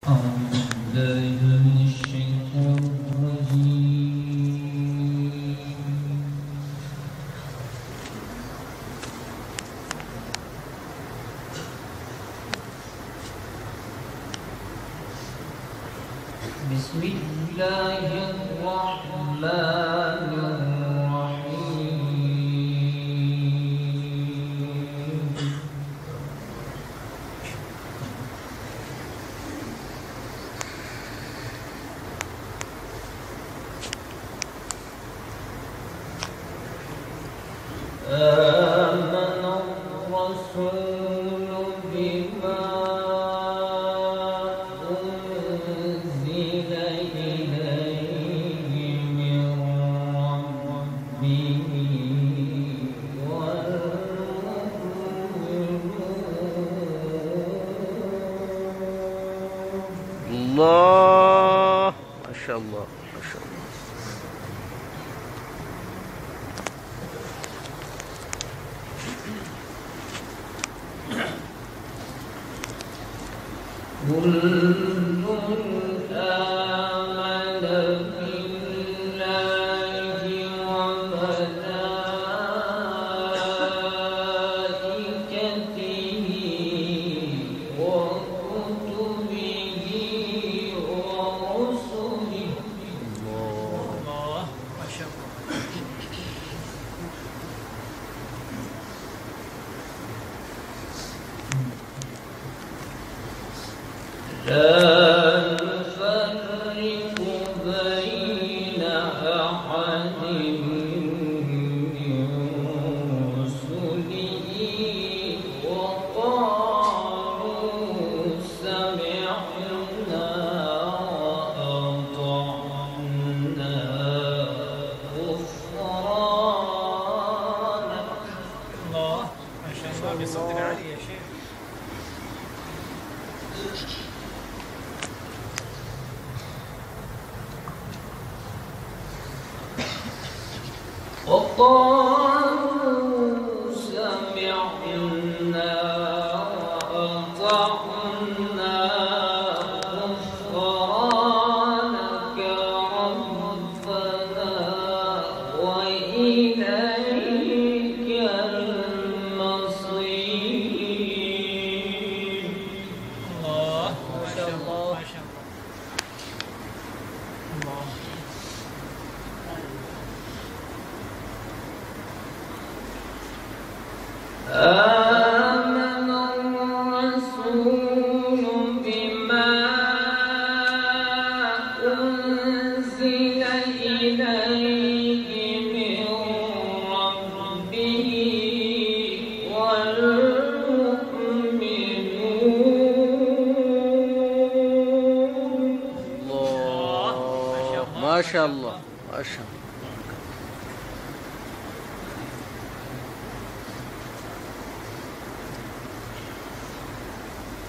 أعوذ بالله من الشيطان الرجيم. بسم الله الرحمن الرحيم. آمن الرسول بما أنزل إليه من ربه والمؤمنون. الله ما شاء الله ما شاء الله. كل آمن بالله وملائكته وكتبه ورسله. الله ما شاء الله. لا نفرق بين أحد من رسله وقالوا سمعنا وأطعنا غفرانك. الله ما شاء الله بصوت عالي يا شيخ. وقالوا سمعنا وأطعنا غفرانك ربنا وإليك المصير. الله ما شاء الله ما شاء الله. الله آمن الرسول بما أنزل إليه من ربه والمؤمنون. الله ما شاء الله ما شاء الله.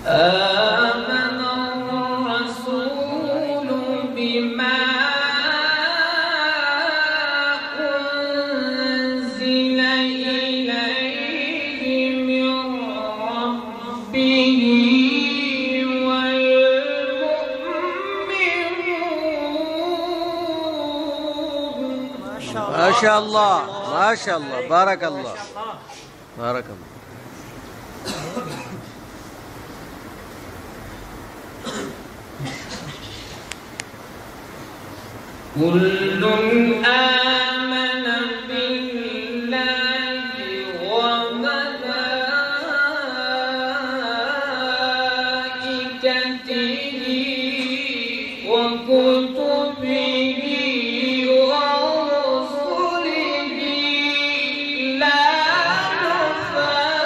آمن الرسول بما أنزل إليه من ربه والمؤمنون. ما شاء الله ما شاء الله. بارك الله بارك الله. كل آمن بالله وملائكته وكتبه ورسله لا نفرق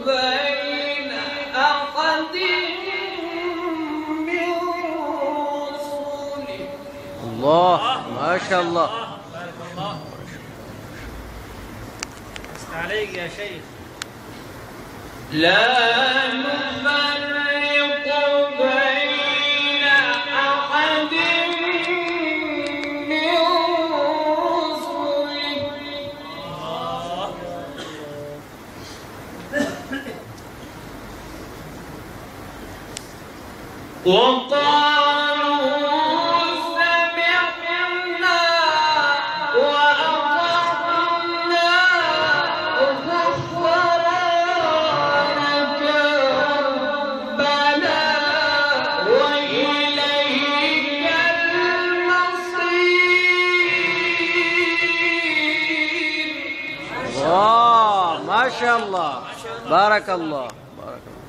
بين أحد من رسله. الله ما شاء الله. بارك الله. حسن عليك يا شيخ. لا نفرق بين أحد من رسله. وقالوا سمعنا وأطعنا غفرانك ربنا وإليك المصير. ما شاء الله، بارك الله، بارك الله.